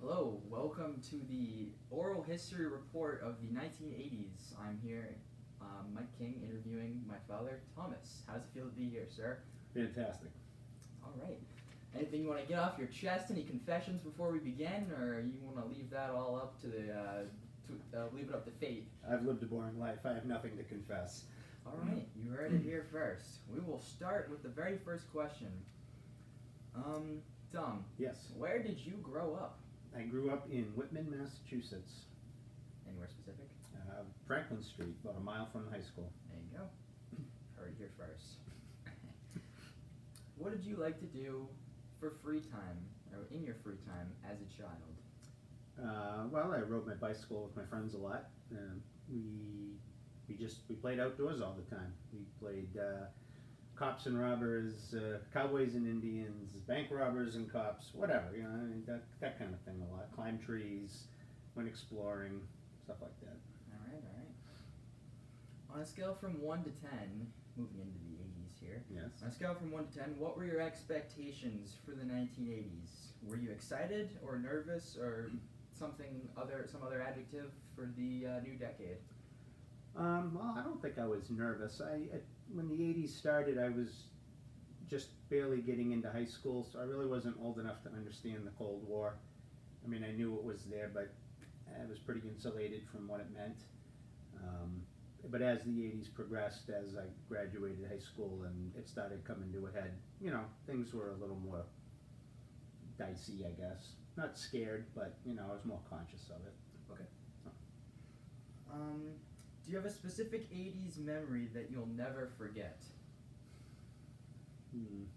Hello, welcome to the oral history report of the 1980s. I'm here, Mike King, interviewing my father, Thomas. How does it feel to be here, sir? Fantastic. All right. Anything you want to get off your chest? Any confessions before we begin, or you want to leave that all up to leave it up to fate? I've lived a boring life. I have nothing to confess. All right, you heard it here first. We will start with the very first question. Tom. Yes. Where did you grow up? I grew up in Whitman, Massachusetts. Anywhere specific? Franklin Street, about a mile from the high school. There you go. Heard it here first. What did you like to do for free time, or in your free time as a child? Well, I rode my bicycle with my friends a lot. We played outdoors all the time. We played cops and robbers, cowboys and Indians, bank robbers and cops, whatever, that kind of thing a lot. Climb trees, went exploring, stuff like that. All right. On a scale from 1 to 10, moving into the 80s here. Yes. On a scale from 1 to 10, what were your expectations for the 1980s? Were you excited or nervous or some other adjective for the new decade? Well, I don't think I was nervous. When the 80s started, I was just barely getting into high school, so I really wasn't old enough to understand the Cold War. I mean, I knew it was there, but I was pretty insulated from what it meant. But as the 80s progressed, as I graduated high school and it started coming to a head, things were a little more dicey, I guess. Not scared, but, I was more conscious of it. Okay. So. Do you have a specific 80s memory that you'll never forget? And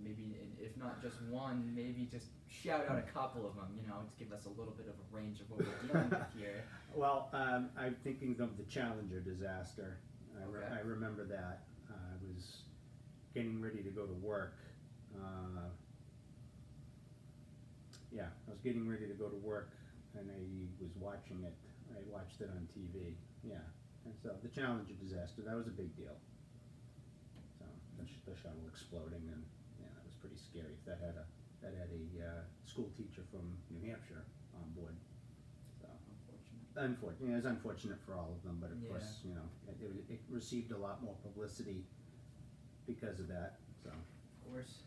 maybe, if not just one, maybe just shout out a couple of them, to give us a little bit of a range of what we're dealing with here. Well, I'm thinking of the Challenger disaster. Okay. I remember that. I was getting ready to go to work. I was getting ready to go to work, and I was watching it. I watched it on TV. Yeah. And so the Challenger disaster, that was a big deal. So the shuttle exploding, and that was pretty scary. That had a school teacher from New Hampshire on board. So unfortunate. It was unfortunate for all of them, but of course, it received a lot more publicity because of that. So. Of course.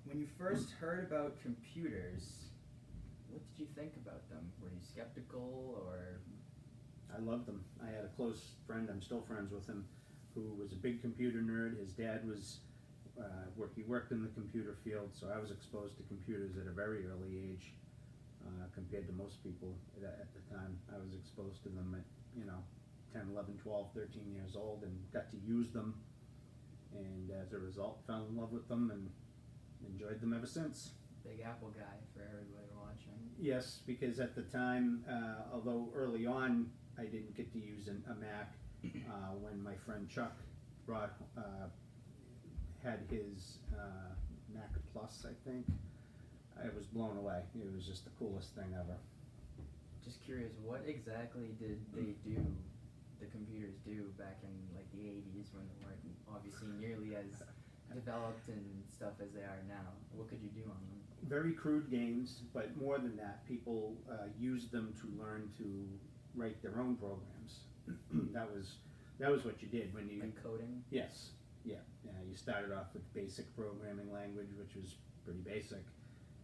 When you first heard about computers, what did you think about them? Were you skeptical or? I loved them. I had a close friend, I'm still friends with him, who was a big computer nerd. His dad was, he worked in the computer field, so I was exposed to computers at a very early age compared to most people at the time. I was exposed to them at, 10, 11, 12, 13 years old and got to use them, and as a result fell in love with them and enjoyed them ever since. Big Apple guy for everybody watching. Yes, because at the time, although early on I didn't get to use a Mac, when my friend Chuck had his Mac Plus, I think, I was blown away. It was just the coolest thing ever. Just curious, what exactly did the computers do back in like the 80s when they weren't obviously nearly as developed and stuff as they are now? What could you do on them? Very crude games, but more than that, people used them to learn to write their own programs. that was what you did when you like coding. Yes, yeah. You started off with basic programming language, which was pretty basic,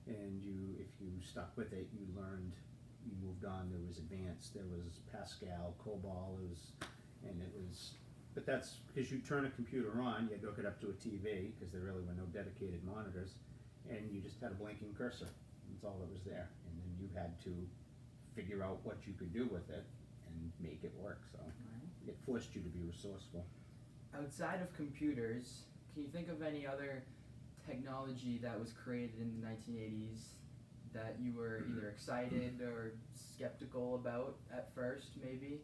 and if you stuck with it, you learned. You moved on. There was advanced. There was Pascal, COBOL. But that's because you turn a computer on, you had to hook it up to a TV because there really were no dedicated monitors, and you just had a blinking cursor. That's all that was there, and then you had to figure out what you could do with it and make it work. So it forced you to be resourceful. Outside of computers, can you think of any other technology that was created in the 1980s that you were either excited or skeptical about at first, maybe?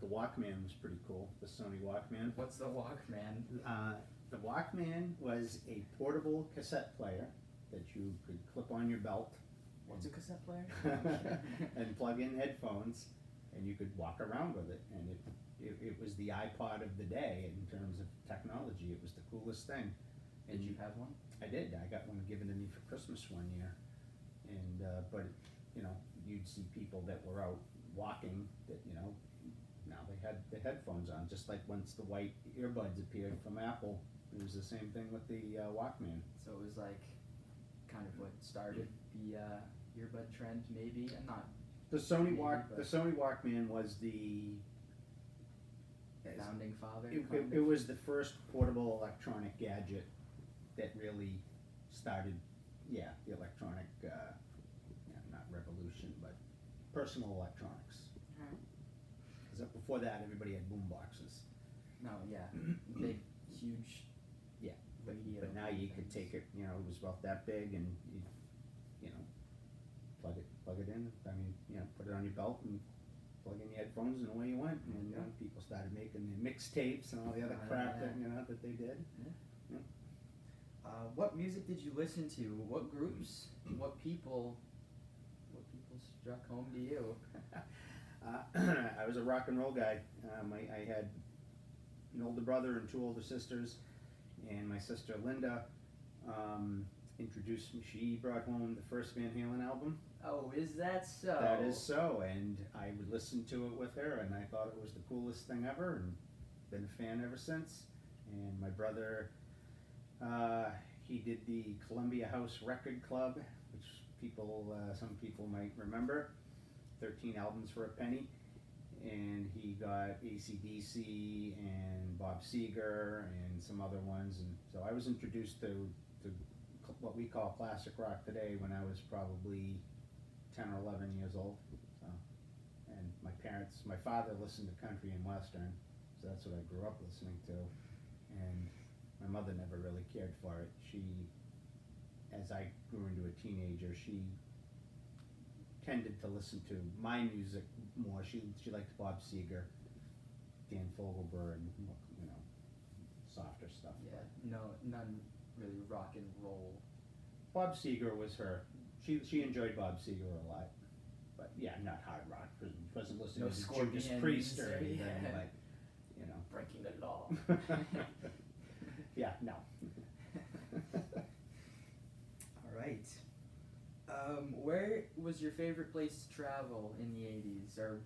The Walkman was pretty cool, the Sony Walkman. What's the Walkman? The Walkman was a portable cassette player that you could clip on your belt. What's a cassette player? And plug in headphones, and you could walk around with it. And it was the iPod of the day in terms of technology. It was the coolest thing. Did you have one? I did. I got one given to me for Christmas one year. and but you know, you'd see people that were out walking that, you know, now they had the headphones on, just like once the white earbuds appeared from Apple, it was the same thing with the Walkman. So it was like kind of what started the earbud trend, maybe, and not The Sony maybe, the Sony Walkman was the founding father. it was the first portable electronic gadget that really started, the electronic, not revolution, but personal electronics. Alright. Because before that, everybody had boom boxes. No, yeah, big, huge. Yeah, radio. But now you could take it, you know, it was about that big, and you know, plug it in. I mean, you know, put it on your belt and plug in your headphones, and away you went. And you know, people started making their mixtapes and all the other crap that that they did. What music did you listen to? What groups? What people struck home to you? I was a rock and roll guy. I had an older brother and two older sisters, and my sister Linda introduced me. She brought home the first Van Halen album. Oh, is that so? That is so, and I would listen to it with her, and I thought it was the coolest thing ever, and been a fan ever since. And my brother, he did the Columbia House Record Club, which some people might remember, 13 albums for a penny, and he got AC/DC and Bob Seger and some other ones, and so I was introduced to what we call classic rock today when I was probably 10 or 11 years old. So, and my father listened to country and western, so that's what I grew up listening to, and my mother never really cared for it. As I grew into a teenager, she tended to listen to my music more. She liked Bob Seger, Dan Fogelberg, and you know, softer stuff. Yeah, none really rock and roll. Bob Seger was her. She enjoyed Bob Seger a lot, but yeah, not hard rock. Wasn't listening to Judas Priest or anything, but you know, breaking the law. Yeah, no. All right. Where was your favorite place to travel in the 80s, or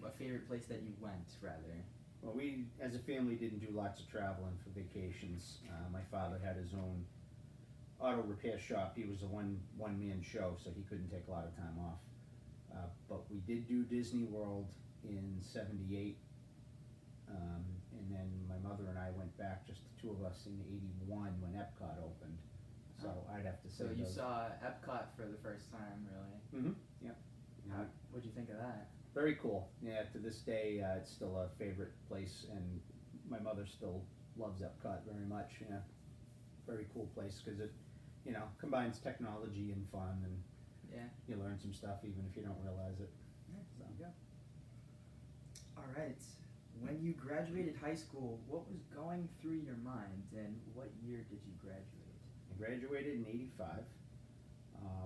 a favorite place that you went, rather? Well, we, as a family, didn't do lots of traveling for vacations. My father had his own auto repair shop. He was a one-man show, so he couldn't take a lot of time off. But we did do Disney World in '78, and then my mother and I went back, just the two of us, in '81 when Epcot opened. So I'd have to say. So you saw Epcot for the first time, really? Mm-hmm. Yeah. What'd you think of that? Very cool. Yeah. To this day, it's still a favorite place, and my mother still loves Epcot very much. Yeah. Very cool place because it, you know, combines technology and fun, and you learn some stuff even if you don't realize it. Yeah, so. There you go. All right. When you graduated high school, what was going through your mind, and what year did you graduate? I graduated in '85.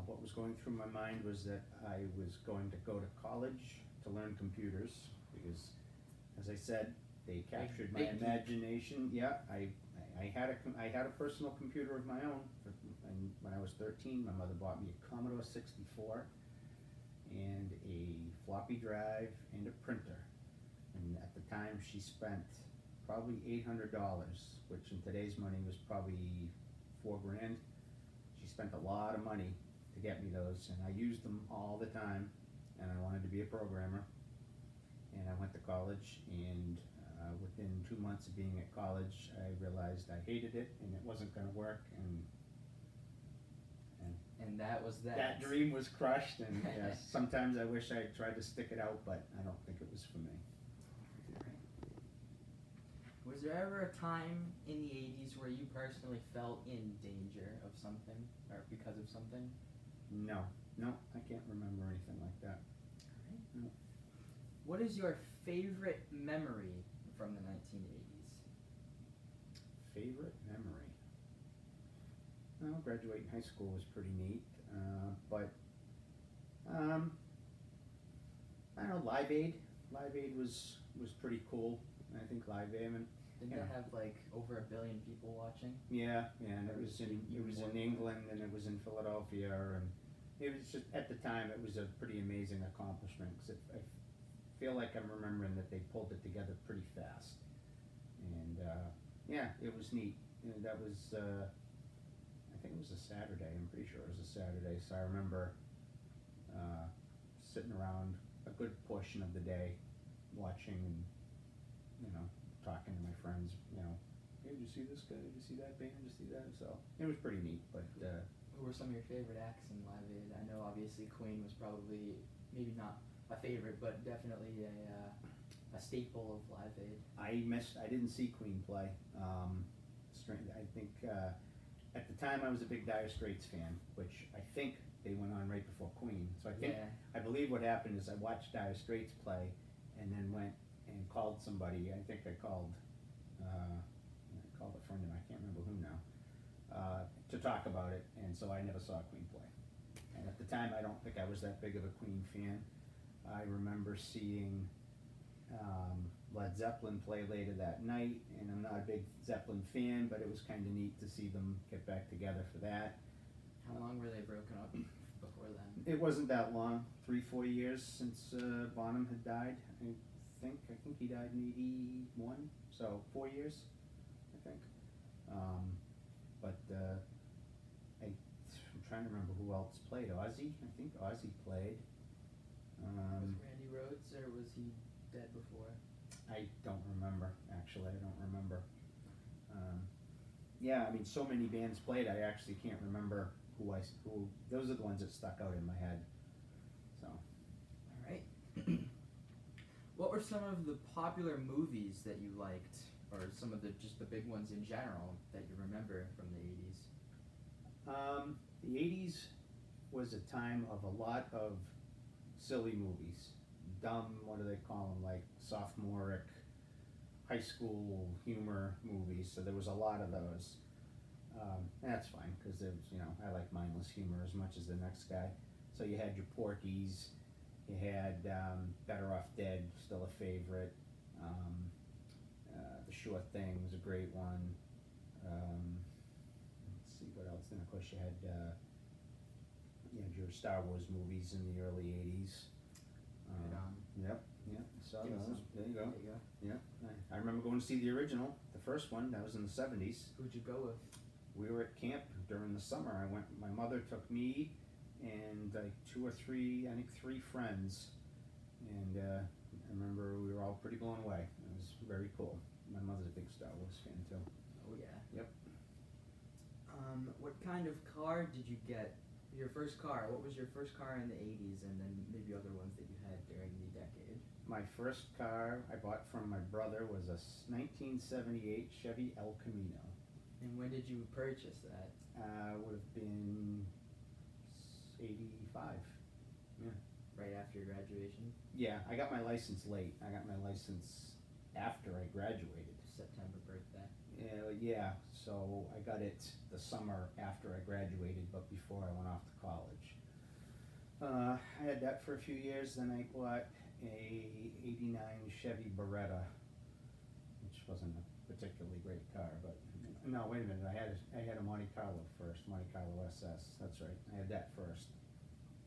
What was going through my mind was that I was going to go to college to learn computers because, as I said, they captured my imagination. Yeah, I had a personal computer of my own. And when I was 13, my mother bought me a Commodore 64 and a floppy drive and a printer. And at the time, she spent probably $800, which in today's money was probably $4,000. She spent a lot of money to get me those, and I used them all the time. And I wanted to be a programmer. And I went to college, and within 2 months of being at college, I realized I hated it, and it wasn't going to work. And that was that. That dream was crushed, and yes, sometimes I wish I tried to stick it out, but I don't think it was for me. Was there ever a time in the 80s where you personally felt in danger of something, or because of something? No, I can't remember anything like that. No. What is your favorite memory from the 1980s? Favorite memory? Well, graduating high school was pretty neat, but I don't know, Live Aid. Live Aid was pretty cool. I think Live Aid. Didn't it have like over 1 billion people watching? Yeah, and it was in England, and it was in Philadelphia, and it was just, at the time, it was a pretty amazing accomplishment, because I feel like I'm remembering that they pulled it together pretty fast. And, yeah, it was neat. You know, that was, I think it was a Saturday, I'm pretty sure it was a Saturday, so I remember, sitting around a good portion of the day, watching and, you know, talking to my friends, you know, hey, did you see this guy, did you see that band, did you see that, so, it was pretty neat, but, Who were some of your favorite acts in Live Aid? I know obviously Queen was probably, maybe not a favorite, but definitely a staple of Live Aid. I didn't see Queen play, I think, at the time I was a big Dire Straits fan, which I think they went on right before Queen, so I think, Yeah. I believe what happened is I watched Dire Straits play, and then went and called somebody, I think I called a friend of mine, I can't remember who now, to talk about it, and so I never saw Queen play. And at the time, I don't think I was that big of a Queen fan. I remember seeing Led Zeppelin play later that night, and I'm not a big Zeppelin fan, but it was kind of neat to see them get back together for that. How long were they broken up before then? It wasn't that long, 3-4 years since Bonham had died. I think he died in '81, so 4 years, I think. But I'm trying to remember who else played. Ozzy, I think Ozzy played. Was Randy Rhoads, or was he dead before? I don't remember, actually, I don't remember. Yeah, I mean, so many bands played, I actually can't remember who those are the ones that stuck out in my head, so. All right. What were some of the popular movies that you liked, or some of just the big ones in general that you remember from the 80s? The 80s was a time of a lot of silly movies. Dumb, what do they call them, like sophomoric, high school humor movies, so there was a lot of those. That's fine, because there's, you know, I like mindless humor as much as the next guy. So you had your Porky's, you had Better Off Dead, still a favorite. The Sure Thing was a great one. Let's see what else. Then of course you had your Star Wars movies in the early '80s. Right on. Yep. Saw Give me those. some. There you go. There you go. Yeah, I remember going to see the original, the first one. That was in the '70s. Who'd you go with? We were at camp during the summer. My mother took me and like 2 or 3, I think 3 friends, and I remember we were all pretty blown away. It was very cool. My mother's a big Star Wars fan too. Oh yeah. Yep. What kind of car did you get? Your first car. What was your first car in the 80s, and then maybe other ones that you had during the decade? My first car I bought from my brother was a 1978 Chevy El Camino. And when did you purchase that? Would have been 85. Yeah. Right after your graduation? Yeah, I got my license late. I got my license after I graduated. September birthday. Yeah, so I got it the summer after I graduated, but before I went off to college. I had that for a few years, then I bought a '89 Chevy Beretta, which wasn't a particularly great car, but no, wait a minute, I had a Monte Carlo first, Monte Carlo SS, that's right, I had that first.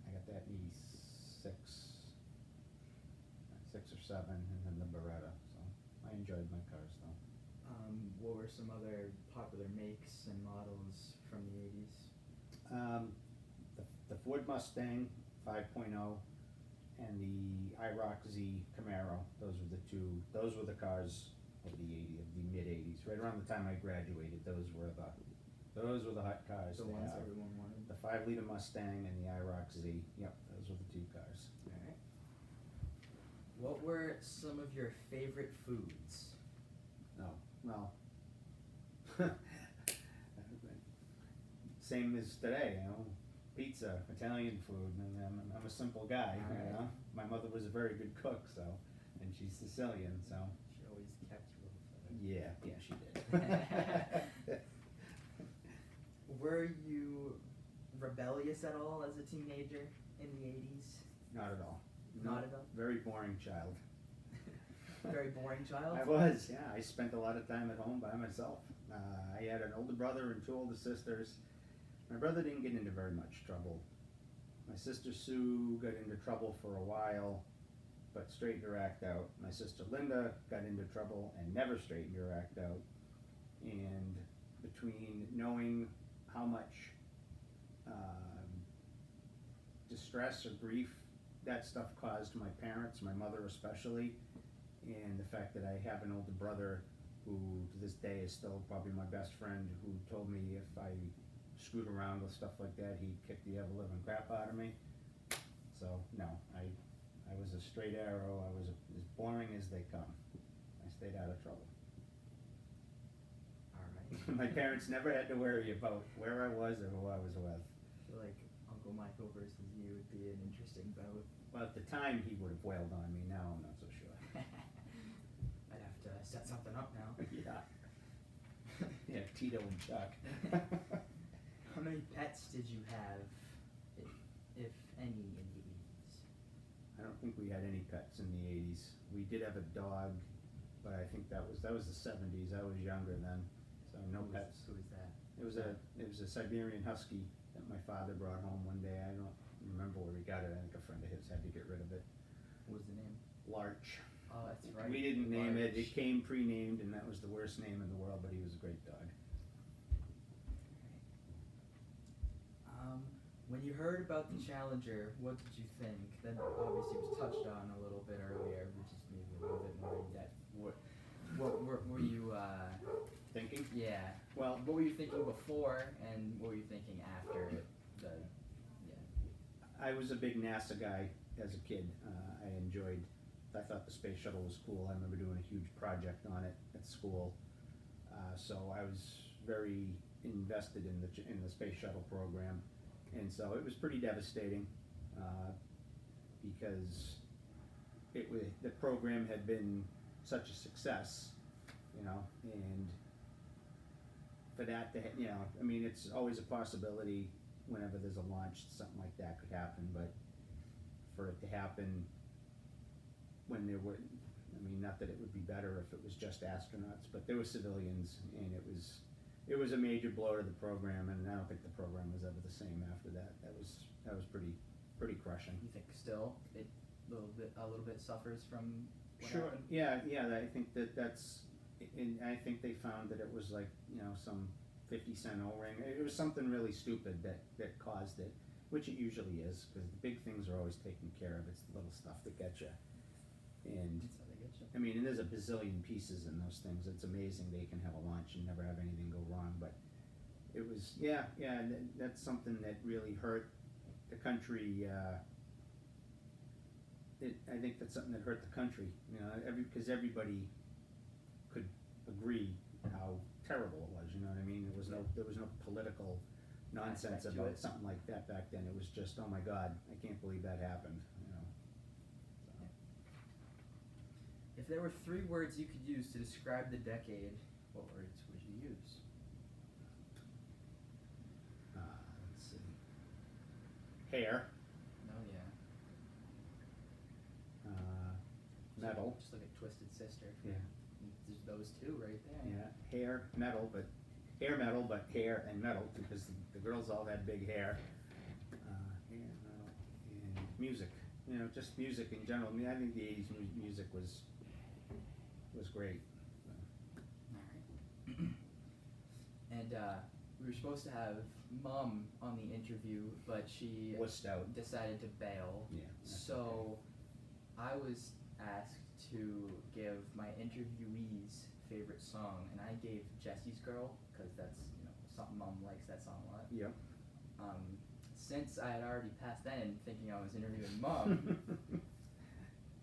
I got that in '86, 6 or 7, and then the Beretta, so I enjoyed my cars though. What were some other popular makes and models from the 80s? The Ford Mustang 5.0 and the IROC Z Camaro. Those were the cars of the mid 80s. Right around the time I graduated, those were the hot cars. The to ones have. everyone wanted. The 5-liter Mustang and the IROC Z. Yep, those were the 2 cars. Alright. What were some of your favorite foods? Oh, well, same as today, you know, pizza, Italian food, and I'm a simple guy, you know. My mother was a very good cook, so, and she's Sicilian, so. She always kept you a little Yeah, she did. Were you rebellious at all as a teenager in the 80s? Not at all. Not at all? Very boring child. Very boring child? I was, yeah. I spent a lot of time at home by myself. I had an older brother and 2 older sisters. My brother didn't get into very much trouble My sister Sue got into trouble for a while, but straightened her act out. My sister Linda got into trouble and never straightened her act out. And between knowing how much distress or grief that stuff caused my parents, my mother especially, and the fact that I have an older brother who to this day is still probably my best friend, who told me if I screwed around with stuff like that, he'd kick the ever-living crap out of me. So no, I was a straight arrow. I was as boring as they come. I stayed out of trouble. All right. My parents never had to worry about where I was or who I was with. I feel like Uncle Michael versus you would be an interesting bout. Well, at the time he would have wailed on me. Now I'm not so sure. I'd have to set something up now. Yeah. Yeah, Tito and Chuck. How many pets did you have, if any, in the 80s? I don't think we had any pets in the 80s. We did have a dog, but I think that was the 70s. I was younger then, so no pets. Who was that? It was a Siberian Husky that my father brought home one day. I don't remember where he got it. I think a friend of his had to get rid of it. What was the name? Larch. Oh, that's right. We didn't name it. It Larch. came pre-named, and that was the worst name in the world. But he was a great dog. When you heard about the Challenger, what did you think? That obviously was touched on a little bit earlier, but just maybe a little bit more in depth. What were you Thinking? Yeah. Well, What were you thinking before, and what were you thinking after the? Yeah. I was a big NASA guy as a kid. I thought the space shuttle was cool. I remember doing a huge project on it at school. So I was very invested in the space shuttle program, and so it was pretty devastating because the program had been such a success, and for that to I mean, it's always a possibility whenever there's a launch, something like that could happen, but for it to happen when there were, not that it would be better if it was just astronauts, but there were civilians, and it was a major blow to the program, and I don't think the program was ever the same after that. That was pretty crushing. You think still it a little bit suffers from what Sure. happened? Yeah. I think that's, and I think they found that it was like some 50-cent O-ring. It was something really stupid that caused it, which it usually is, because the big things are always taken care of. It's the little stuff that gets you. And That's how they get you. and there's a bazillion pieces in those things. It's amazing they can have a launch and never have anything go wrong. But it was, that's something that really hurt the country. I think that's something that hurt the country. Because everybody could agree how terrible it was. You know what I mean? There was no political nonsense Aspect to about it. something like that back then. It was just, oh my God, I can't believe that happened. If there were 3 words you could use to describe the decade, what words would you use? Let's see. Hair. Oh yeah. Metal. Just look at Twisted Sister. Yeah. There's those 2 right there. Yeah. Hair, metal, but hair and metal, because the girls all had big hair. Hair, metal, and music. Just music in general. I think the 80s music was great. Alright. And we were supposed to have Mom on the interview, but she Wussed out. decided to bail. Yeah. So I was asked to give my interviewee's favorite song, and I gave Jesse's Girl, because that's something Mom likes that song a lot. Yep. Since I had already passed that in thinking I was interviewing Mom,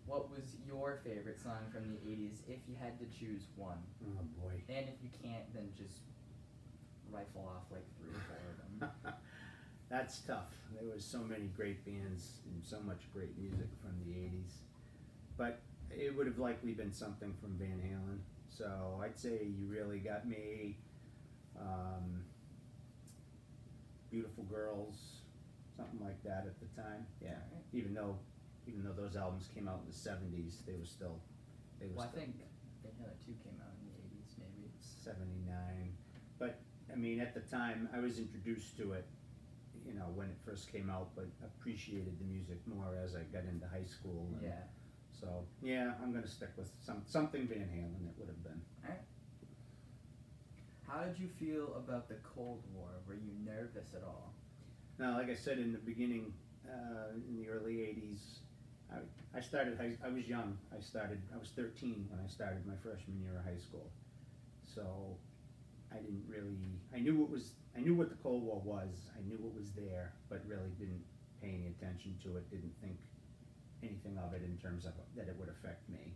what was your favorite song from the 80s if you had to choose one? Oh boy. And if you can't, then just rifle off like 3 or 4 of them. That's tough. There was so many great bands and so much great music from the 80s. But it would have likely been something from Van Halen. So I'd say You Really Got Me, Beautiful Girls, something like that at the time. Yeah. Alright. Even though those albums came out in the 70s, they were still. Well, I think Van Halen 2 came out in the 80s, maybe. 79. But, at the time, I was introduced to it, you know, when it first came out, but appreciated the music more as I got into high school. And Yeah. so, yeah, I'm gonna stick with something Van Halen. It would have been. How did you feel about the Cold War? Were you nervous at all? Now, like I said in the beginning, in the early '80s, I started. I was young. I was 13 when I started my freshman year of high school. So I didn't really. I knew what the Cold War was. I knew it was there, but really didn't pay any attention to it. Didn't think anything of it in terms of that it would affect me.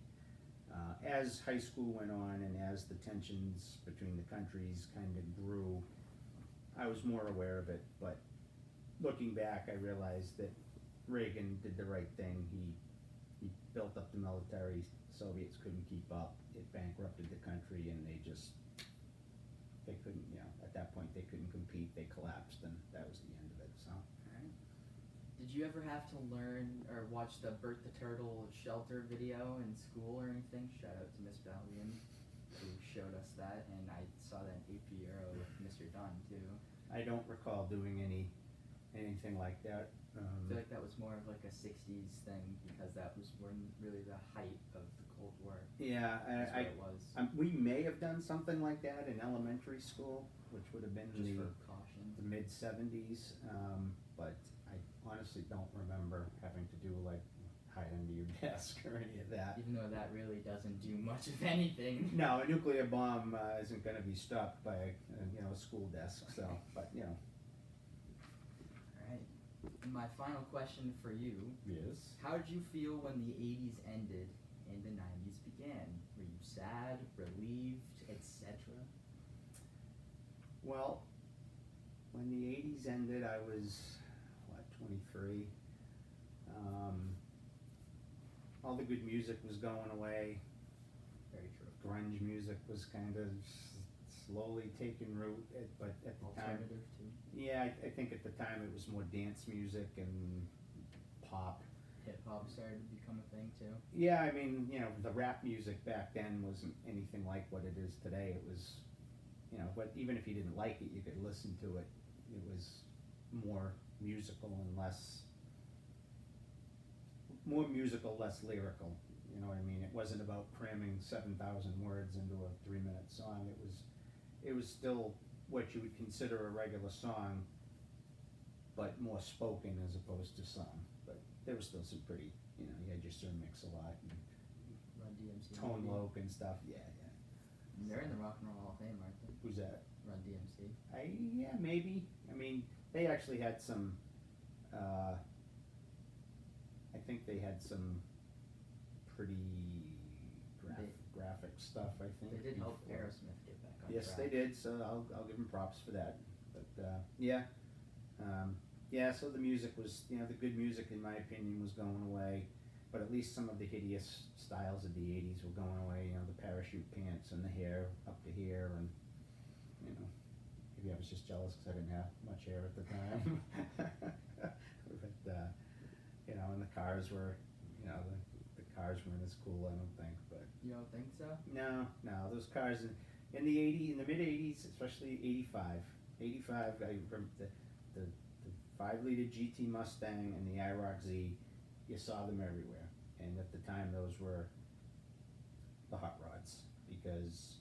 As high school went on and as the tensions between the countries kind of grew, I was more aware of it. But looking back, I realized that Reagan did the right thing. He built up the military. Soviets couldn't keep up. It bankrupted the country, and they couldn't. You know, at that point they couldn't compete. They collapsed, and that was the end of it. So. Did you ever have to learn or watch the Bert the Turtle shelter video in school or anything? Shout out to Miss Ballion who showed us that, and I saw that in AP Euro with Mr. Dunn too. I don't recall doing anything like that. I feel like that was more of like a 60s thing because that was when really the height of the Cold War. Yeah, That's what it was. We may have done something like that in elementary school, which would have been Just in for caution. the mid '70s, but I honestly don't remember having to do like hide under your desk or any of that. Even though that really doesn't do much of anything. No, a nuclear bomb isn't going to be stopped by a school desk. So, but Alright. My final question for you. Yes. How did you feel when the 80s ended and the 90s began? Were you sad, relieved, etc.? Well, when the '80s ended, I was 23. All the good music was going away. Very true. Grunge music was kind of slowly taking root, but at the time, Alternative too. yeah, I think at the time it was more dance music and pop. Hip hop started to become a thing too. Yeah, I mean, the rap music back then wasn't anything like what it is today. It was, but even if you didn't like it, you could listen to it. It was more musical and less lyrical. You know what I mean? It wasn't about cramming 7,000 words into a 3-minute song. It was still what you would consider a regular song, but more spoken as opposed to sung. But there was still some pretty, you had your Sir Mix-a-Lot and Run DMC. Tone maybe. Loc and stuff. Yeah. They're in the Rock and Roll Hall of Fame, aren't they? Who's that? Run DMC. Yeah, maybe. I mean, they actually had some. I think they had some pretty graphic stuff. I think They did help before. Aerosmith get back on Yes, track. they did. So I'll give them props for that. But So the music was, the good music in my opinion was going away, but at least some of the hideous styles of the '80s were going away. The parachute pants and the hair up to here, and maybe I was just jealous because I didn't have much hair at the time. But and the cars were, the cars weren't as cool. I don't think, but. You don't think so? No, those cars in the mid '80s, especially '85. I remember the 5-liter GT Mustang and the IROC Z. You saw them everywhere, and at the time those were the hot rods, because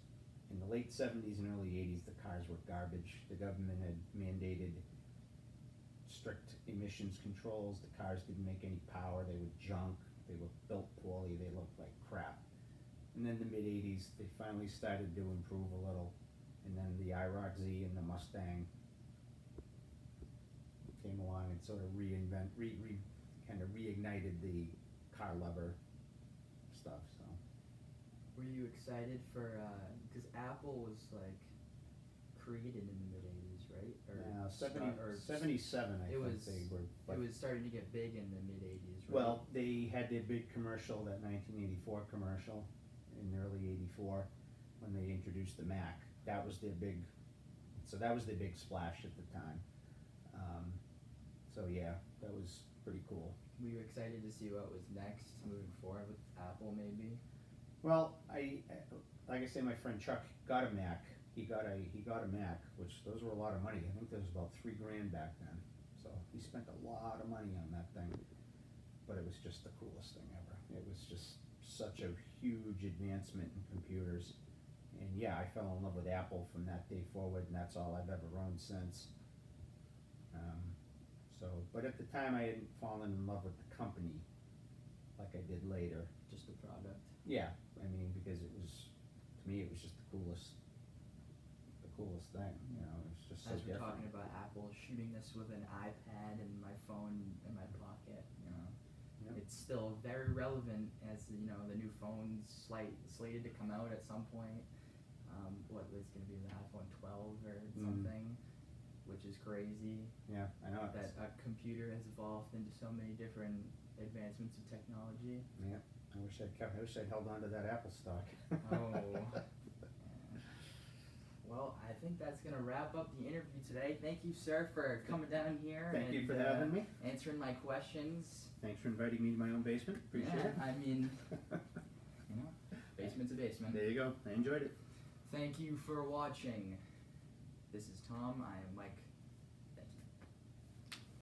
in the late '70s and early '80s the cars were garbage. The government had mandated strict emissions controls. The cars didn't make any power. They were junk. They were built poorly. They looked like crap. And then the mid '80s, they finally started to improve a little, and then the IROC Z and the Mustang came along and sort of kind of reignited the car lover stuff. So. Were you excited for, because Apple was like created in the mid '80s, right? Or 77, I think was, they were. It was starting to get big in the mid '80s, right? Well, they had their big commercial, that 1984 commercial, in early '84, when they introduced the Mac. That was their big splash at the time. So yeah, that was pretty cool. Were you excited to see what was next moving forward with Apple, maybe? Well, like I say, my friend Chuck got a Mac. He got a Mac, which those were a lot of money. I think that was about $3,000 back then. So he spent a lot of money on that thing, but it was just the coolest thing ever. It was just such a huge advancement in computers. And yeah, I fell in love with Apple from that day forward, and that's all I've ever owned since. But at the time I hadn't fallen in love with the company like I did later. Just the product. Yeah, I mean, because it was, to me, it was just the coolest thing, you know, it was just so As we're different. talking about Apple, shooting this with an iPad and my phone in my pocket, you know, Yep. it's still very relevant as, you know, the new phone's slated to come out at some point. What was going to be the iPhone 12 or something, which is crazy. Yeah, I know. That a computer has evolved into so many different advancements of technology. Yeah, I wish I'd held on to that Apple stock. Oh. Well, I think that's going to wrap up the interview today. Thank you, sir, for coming down here Thank and you for having me. answering my questions. Thanks for inviting me to my own basement. Appreciate it. I mean, you know, basement's a basement. There you go. I enjoyed it. Thank you for watching. This is Tom. I am Mike.